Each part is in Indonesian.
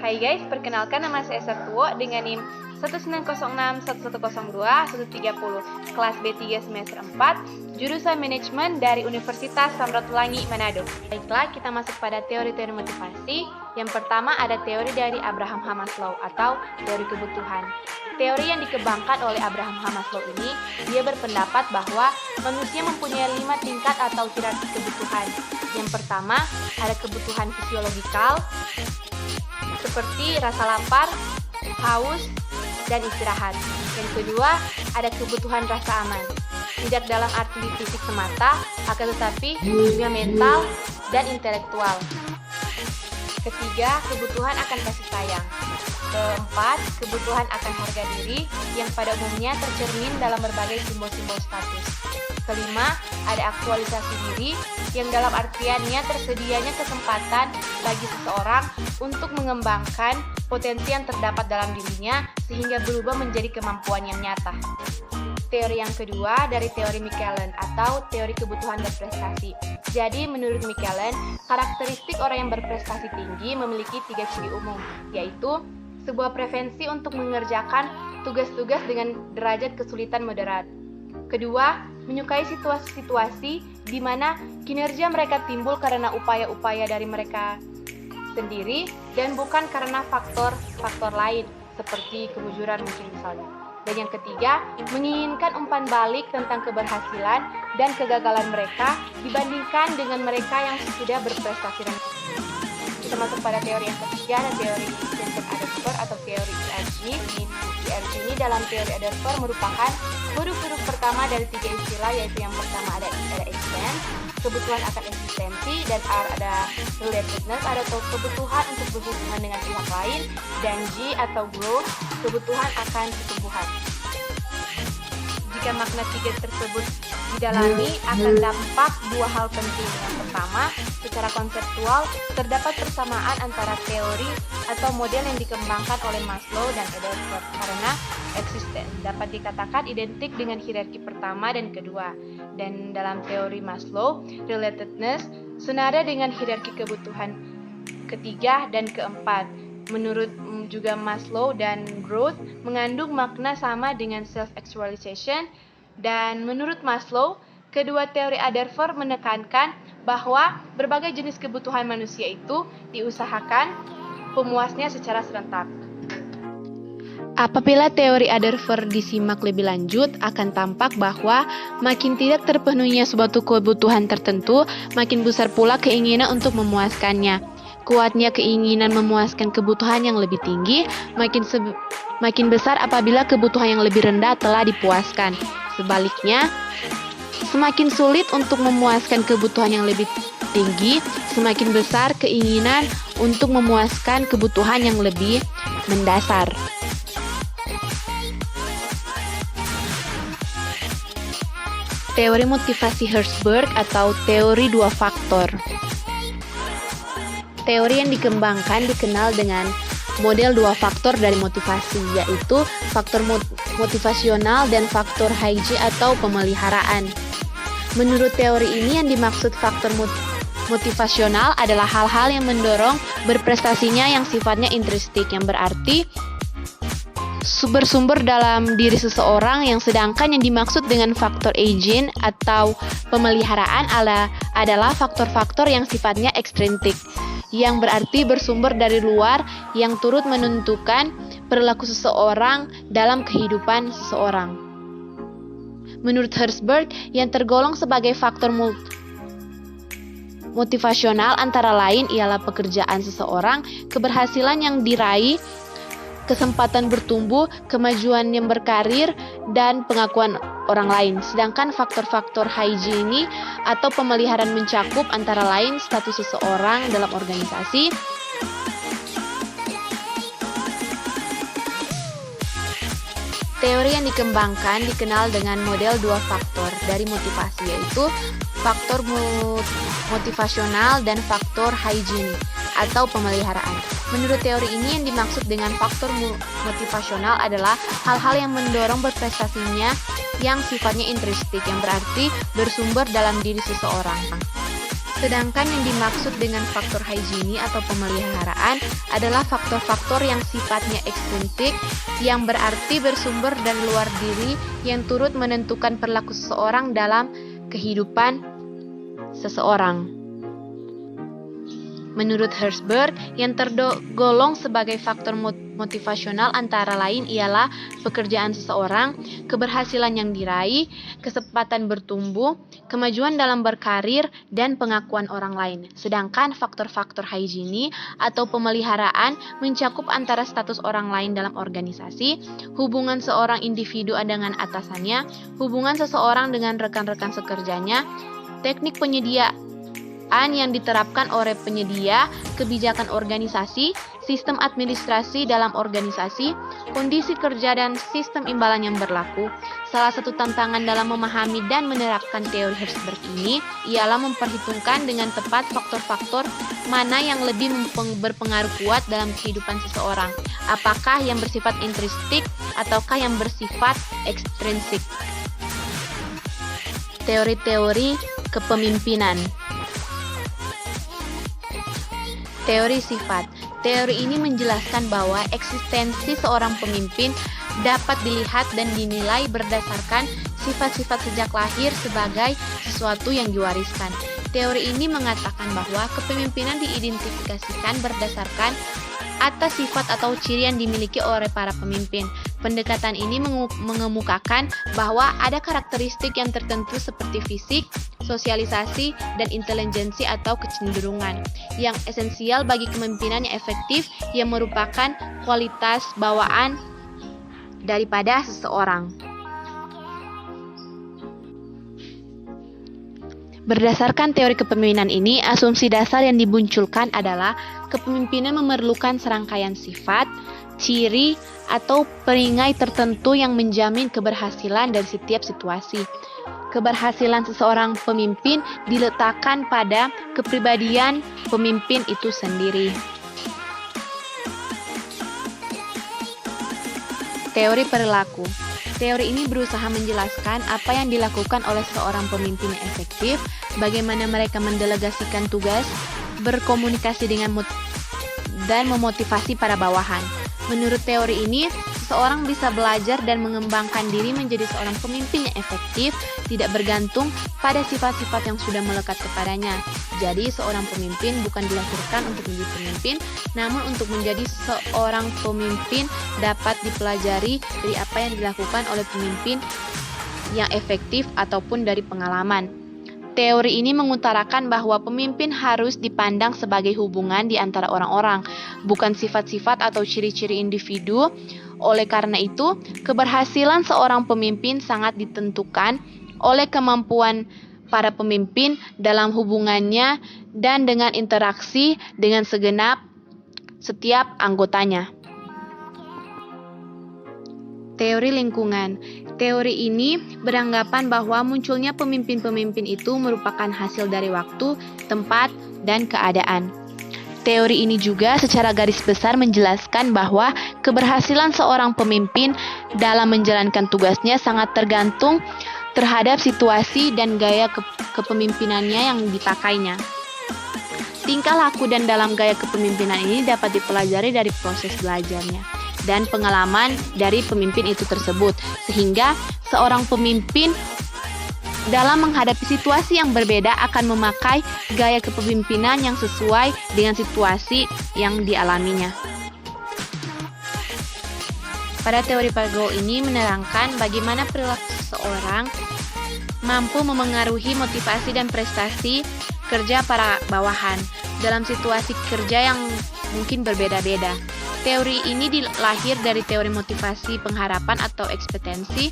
Hai guys, perkenalkan nama saya Sartuo dengan NIM 19061102130, kelas B3 semester 4, jurusan manajemen dari Universitas Samratulangi Manado. Baiklah, kita masuk pada teori-teori motivasi. Yang pertama ada teori dari Abraham Maslow atau teori kebutuhan. Teori yang dikembangkan oleh Abraham Maslow ini, dia berpendapat bahwa manusia mempunyai 5 tingkat atau hierarki kebutuhan. Yang pertama, ada kebutuhan fisiologikal, seperti rasa lapar, haus, dan istirahat. Yang kedua, ada kebutuhan rasa aman. Tidak dalam arti fisik semata, akan tetapi juga mental dan intelektual. Ketiga, kebutuhan akan kasih sayang. Keempat, kebutuhan akan harga diri yang pada umumnya tercermin dalam berbagai simbol-simbol status. Kelima, ada aktualisasi diri yang dalam artiannya tersedianya kesempatan bagi seseorang untuk mengembangkan potensi yang terdapat dalam dirinya sehingga berubah menjadi kemampuan yang nyata. Teori yang kedua dari teori Michelin atau teori kebutuhan berprestasi. Jadi menurut Michelin, karakteristik orang yang berprestasi tinggi memiliki 3 ciri umum, yaitu sebuah preferensi untuk mengerjakan tugas-tugas dengan derajat kesulitan moderat. Kedua, menyukai situasi-situasi di mana kinerja mereka timbul karena upaya-upaya dari mereka sendiri dan bukan karena faktor-faktor lain seperti kemujuran mungkin misalnya. Dan yang ketiga, menginginkan umpan balik tentang keberhasilan dan kegagalan mereka dibandingkan dengan mereka yang sudah berprestasi. Kita masuk pada teori yang ketiga, ada teori Adorfer atau teori ERG. ERG ini dalam teori Adorfer merupakan huruf-huruf pertama dari 3 istilah, yaitu yang pertama ada existence, kebutuhan akan eksistensi, dan R ada relatedness atau kebutuhan untuk berhubungan dengan pihak lain, dan G atau growth, kebutuhan akan pertumbuhan. Jika makna 3 tersebut didalami, akan dampak 2 hal penting. Yang pertama, secara konseptual, terdapat persamaan antara teori atau model yang dikembangkan oleh Maslow dan Adorfer karena eksisten dapat dikatakan identik dengan hierarki pertama dan kedua. Dan dalam teori Maslow, relatedness senada dengan hierarki kebutuhan ketiga dan keempat. Menurut juga Maslow dan growth mengandung makna sama dengan self-actualization, dan menurut Maslow, kedua teori Adorfer menekankan bahwa berbagai jenis kebutuhan manusia itu diusahakan pemuasnya secara serentak. Apabila teori Adorfer disimak lebih lanjut, akan tampak bahwa makin tidak terpenuhinya suatu kebutuhan tertentu, makin besar pula keinginan untuk memuaskannya. Kuatnya keinginan memuaskan kebutuhan yang lebih tinggi, makin besar apabila kebutuhan yang lebih rendah telah dipuaskan. Sebaliknya, semakin sulit untuk memuaskan kebutuhan yang lebih tinggi, semakin besar keinginan untuk memuaskan kebutuhan yang lebih mendasar. Teori motivasi Herzberg atau teori 2 faktor. Teori yang dikembangkan dikenal dengan model 2 faktor dari motivasi, yaitu faktor motivasional dan faktor Haiji atau pemeliharaan. Menurut teori ini, yang dimaksud faktor motivasional adalah hal-hal yang mendorong berprestasinya yang sifatnya intrinsik, yang berarti bersumber dalam diri seseorang, yang sedangkan yang dimaksud dengan faktor agent atau pemeliharaan adalah faktor-faktor yang sifatnya ekstrinsik, yang berarti bersumber dari luar yang turut menentukan perilaku seseorang dalam kehidupan seseorang. Menurut Herzberg, yang tergolong sebagai faktor motivasional antara lain ialah pekerjaan seseorang, keberhasilan yang diraih, kesempatan bertumbuh, kemajuan yang berkarir, dan pengakuan orang lain. Sedangkan faktor-faktor hygiene atau pemeliharaan mencakup antara lain status seseorang dalam organisasi, teori yang dikembangkan dikenal dengan model 2 faktor dari motivasi, yaitu faktor motivasional dan faktor hygiene atau pemeliharaan. Menurut teori ini, yang dimaksud dengan faktor motivasional adalah hal-hal yang mendorong berprestasinya yang sifatnya intrinsik, yang berarti bersumber dalam diri seseorang. Sedangkan yang dimaksud dengan faktor hygiene atau pemeliharaan adalah faktor-faktor yang sifatnya ekstrinsik, yang berarti bersumber dari luar diri, yang turut menentukan perilaku seseorang dalam kehidupan seseorang. Menurut Herzberg, yang tergolong sebagai faktor motivasional antara lain ialah pekerjaan seseorang, keberhasilan yang diraih, kesempatan bertumbuh, kemajuan dalam berkarir, dan pengakuan orang lain. Sedangkan faktor-faktor hygiene atau pemeliharaan mencakup antara status orang lain dalam organisasi, hubungan seorang individu dengan atasannya, hubungan seseorang dengan rekan-rekan sekerjanya, teknik penyediaan yang diterapkan oleh penyedia, kebijakan organisasi, sistem administrasi dalam organisasi, kondisi kerja dan sistem imbalan yang berlaku. Salah satu tantangan dalam memahami dan menerapkan teori Herzberg ini ialah memperhitungkan dengan tepat faktor-faktor mana yang lebih berpengaruh kuat dalam kehidupan seseorang. Apakah yang bersifat intrinsik ataukah yang bersifat ekstrinsik. Teori-teori kepemimpinan. Teori sifat. Teori ini menjelaskan bahwa eksistensi seorang pemimpin dapat dilihat dan dinilai berdasarkan sifat-sifat sejak lahir sebagai sesuatu yang diwariskan. Teori ini mengatakan bahwa kepemimpinan diidentifikasikan berdasarkan atas sifat atau ciri yang dimiliki oleh para pemimpin. Pendekatan ini mengemukakan bahwa ada karakteristik yang tertentu seperti fisik, sosialisasi, dan intelijensi atau kecenderungan yang esensial bagi kepemimpinan yang efektif, yang merupakan kualitas bawaan daripada seseorang. Berdasarkan teori kepemimpinan ini, asumsi dasar yang dimunculkan adalah kepemimpinan memerlukan serangkaian sifat, ciri, atau peringkai tertentu yang menjamin keberhasilan dari setiap situasi. Keberhasilan seseorang pemimpin diletakkan pada kepribadian pemimpin itu sendiri. Teori perilaku. Teori ini berusaha menjelaskan apa yang dilakukan oleh seorang pemimpin yang efektif, bagaimana mereka mendelegasikan tugas, berkomunikasi dengan dan memotivasi para bawahan. Menurut teori ini, seseorang bisa belajar dan mengembangkan diri menjadi seorang pemimpin yang efektif, tidak bergantung pada sifat-sifat yang sudah melekat kepadanya. Jadi, seorang pemimpin bukan dilahirkan untuk menjadi pemimpin, namun untuk menjadi seorang pemimpin dapat dipelajari dari apa yang dilakukan oleh pemimpin yang efektif ataupun dari pengalaman. Teori ini mengutarakan bahwa pemimpin harus dipandang sebagai hubungan di antara orang-orang, bukan sifat-sifat atau ciri-ciri individu. Oleh karena itu, keberhasilan seorang pemimpin sangat ditentukan oleh kemampuan para pemimpin dalam hubungannya dan dengan interaksi dengan setiap anggotanya. Teori lingkungan. Teori ini beranggapan bahwa munculnya pemimpin-pemimpin itu merupakan hasil dari waktu, tempat, dan keadaan. Teori ini juga secara garis besar menjelaskan bahwa keberhasilan seorang pemimpin dalam menjalankan tugasnya sangat tergantung terhadap situasi dan gaya kepemimpinannya yang dipakainya. Tingkah laku dan dalam gaya kepemimpinan ini dapat dipelajari dari proses belajarnya dan pengalaman dari pemimpin itu tersebut, sehingga seorang pemimpin dalam menghadapi situasi yang berbeda akan memakai gaya kepemimpinan yang sesuai dengan situasi yang dialaminya. Pada teori Pagel ini menerangkan bagaimana perilaku seseorang mampu memengaruhi motivasi dan prestasi kerja para bawahan dalam situasi kerja yang mungkin berbeda-beda. Teori ini lahir dari teori motivasi pengharapan atau ekspektasi,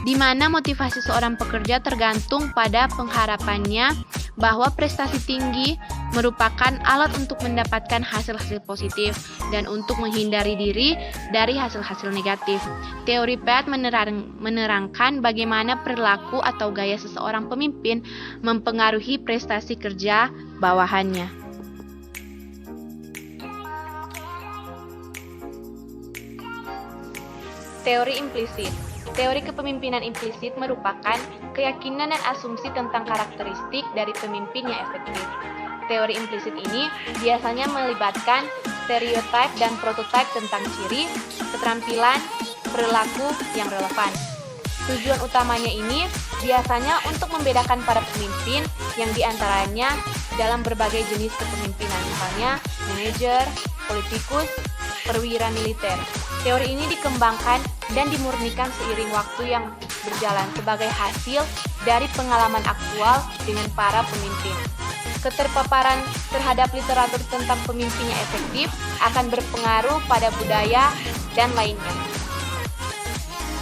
di mana motivasi seorang pekerja tergantung pada pengharapannya bahwa prestasi tinggi merupakan alat untuk mendapatkan hasil-hasil positif dan untuk menghindari diri dari hasil-hasil negatif. Teori Peat menerangkan bagaimana perilaku atau gaya seseorang pemimpin mempengaruhi prestasi kerja bawahannya. Teori implisit. Teori kepemimpinan implisit merupakan keyakinan dan asumsi tentang karakteristik dari pemimpin yang efektif. Teori implisit ini biasanya melibatkan stereotip dan prototipe tentang ciri, keterampilan, perilaku yang relevan. Tujuan utamanya ini biasanya untuk membedakan para pemimpin yang diantaranya dalam berbagai jenis kepemimpinan, misalnya manajer, politikus, perwira militer. Teori ini dikembangkan dan dimurnikan seiring waktu yang berjalan sebagai hasil dari pengalaman aktual dengan para pemimpin. Keterpaparan terhadap literatur tentang pemimpin yang efektif akan berpengaruh pada budaya dan lainnya.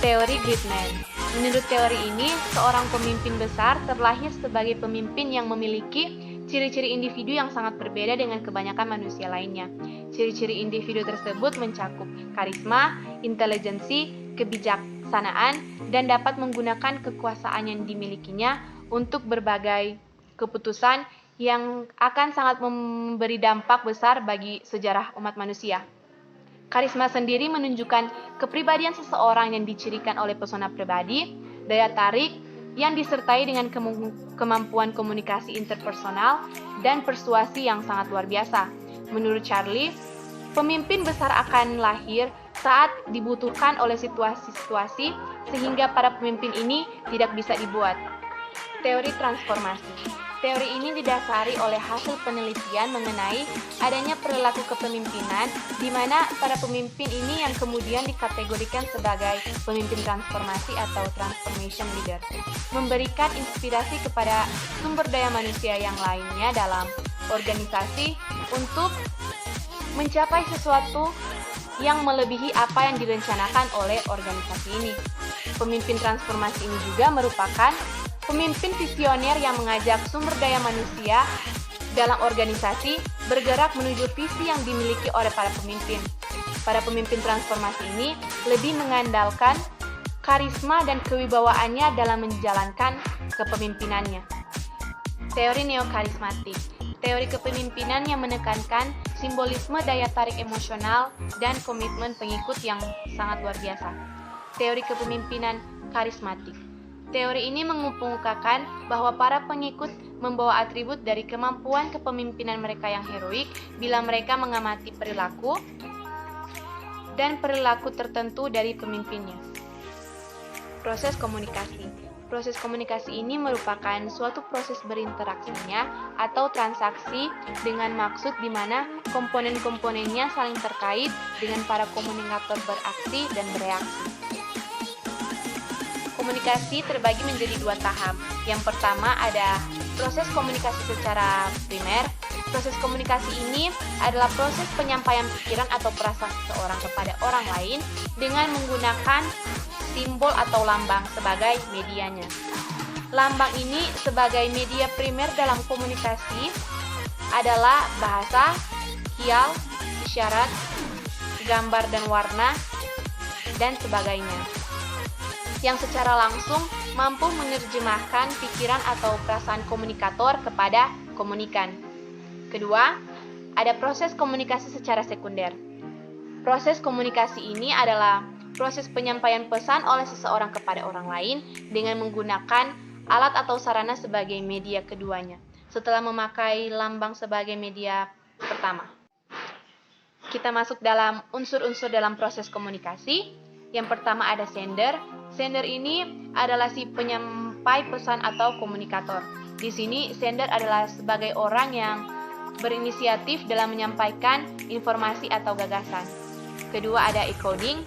Teori Greatman. Menurut teori ini, seorang pemimpin besar terlahir sebagai pemimpin yang memiliki ciri-ciri individu yang sangat berbeda dengan kebanyakan manusia lainnya. Ciri-ciri individu tersebut mencakup karisma, intelijensi, kebijaksanaan, dan dapat menggunakan kekuasaan yang dimilikinya untuk berbagai keputusan yang akan sangat memberi dampak besar bagi sejarah umat manusia. Karisma sendiri menunjukkan kepribadian seseorang yang dicirikan oleh pesona pribadi, daya tarik, yang disertai dengan kemampuan komunikasi interpersonal dan persuasi yang sangat luar biasa. Menurut Charlie, pemimpin besar akan lahir saat dibutuhkan oleh situasi-situasi sehingga para pemimpin ini tidak bisa dibuat. Teori transformasi. Teori ini didasari oleh hasil penelitian mengenai adanya perilaku kepemimpinan di mana para pemimpin ini yang kemudian dikategorikan sebagai pemimpin transformasi atau transformation leader, memberikan inspirasi kepada sumber daya manusia yang lainnya dalam organisasi untuk mencapai sesuatu yang melebihi apa yang direncanakan oleh organisasi ini. Pemimpin transformasi ini juga merupakan pemimpin visioner yang mengajak sumber daya manusia dalam organisasi bergerak menuju visi yang dimiliki oleh para pemimpin. Para pemimpin transformasi ini lebih mengandalkan karisma dan kewibawaannya dalam menjalankan kepemimpinannya. Teori neokarismatik. Teori kepemimpinan yang menekankan simbolisme daya tarik emosional dan komitmen pengikut yang sangat luar biasa. Teori kepemimpinan karismatik. Teori ini mengemukakan bahwa para pengikut membawa atribut dari kemampuan kepemimpinan mereka yang heroik bila mereka mengamati perilaku dan perilaku tertentu dari pemimpinnya. Proses komunikasi. Proses komunikasi ini merupakan suatu proses berinteraksinya atau transaksi dengan maksud di mana komponen-komponennya saling terkait dengan para komunikator beraksi dan bereaksi. Komunikasi terbagi menjadi dua tahap. Yang pertama ada proses komunikasi secara primer. Proses komunikasi ini adalah proses penyampaian pikiran atau perasaan seseorang kepada orang lain dengan menggunakan simbol atau lambang sebagai medianya. Lambang ini sebagai media primer dalam komunikasi adalah bahasa, kial, isyarat, gambar dan warna, dan sebagainya, yang secara langsung mampu menerjemahkan pikiran atau perasaan komunikator kepada komunikan. Kedua, ada proses komunikasi secara sekunder. Proses komunikasi ini adalah proses penyampaian pesan oleh seseorang kepada orang lain dengan menggunakan alat atau sarana sebagai media keduanya, setelah memakai lambang sebagai media pertama. Kita masuk dalam unsur-unsur dalam proses komunikasi. Yang pertama ada sender. Sender ini adalah si penyampai pesan atau komunikator. Di sini sender adalah sebagai orang yang berinisiatif dalam menyampaikan informasi atau gagasan. Kedua ada encoding.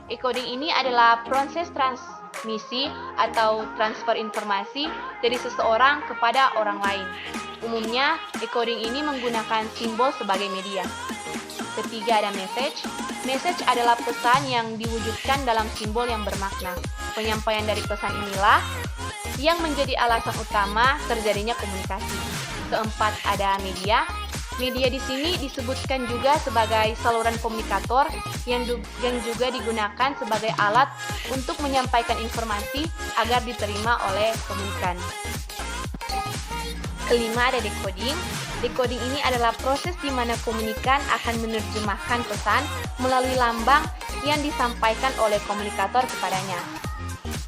Encoding ini adalah proses transmisi atau transfer informasi dari seseorang kepada orang lain. Umumnya encoding ini menggunakan simbol sebagai media. Ketiga ada message. Message adalah pesan yang diwujudkan dalam simbol yang bermakna. Penyampaian dari pesan inilah yang menjadi alasan utama terjadinya komunikasi. Keempat ada media. Media di sini disebutkan juga sebagai saluran komunikator yang juga digunakan sebagai alat untuk menyampaikan informasi agar diterima oleh komunikan. Kelima ada decoding. Decoding ini adalah proses di mana komunikan akan menerjemahkan pesan melalui lambang yang disampaikan oleh komunikator kepadanya.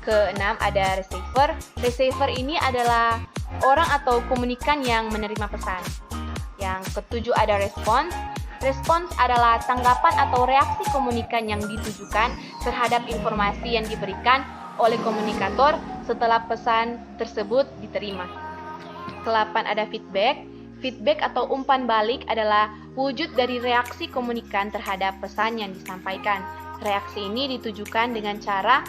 Keenam ada receiver. Receiver ini adalah orang atau komunikan yang menerima pesan. Yang ketujuh ada response. Respons adalah tanggapan atau reaksi komunikan yang ditujukan terhadap informasi yang diberikan oleh komunikator setelah pesan tersebut diterima. Kelapan ada feedback. Feedback atau umpan balik adalah wujud dari reaksi komunikan terhadap pesan yang disampaikan. Reaksi ini ditujukan dengan cara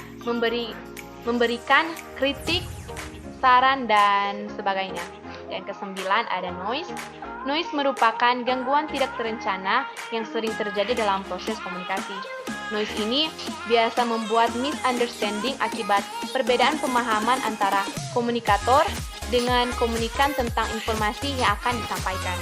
memberikan kritik, saran, dan sebagainya. Yang kesembilan ada noise. Noise merupakan gangguan tidak terencana yang sering terjadi dalam proses komunikasi. Noise ini biasa membuat misunderstanding akibat perbedaan pemahaman antara komunikator dengan komunikan tentang informasi yang akan disampaikan.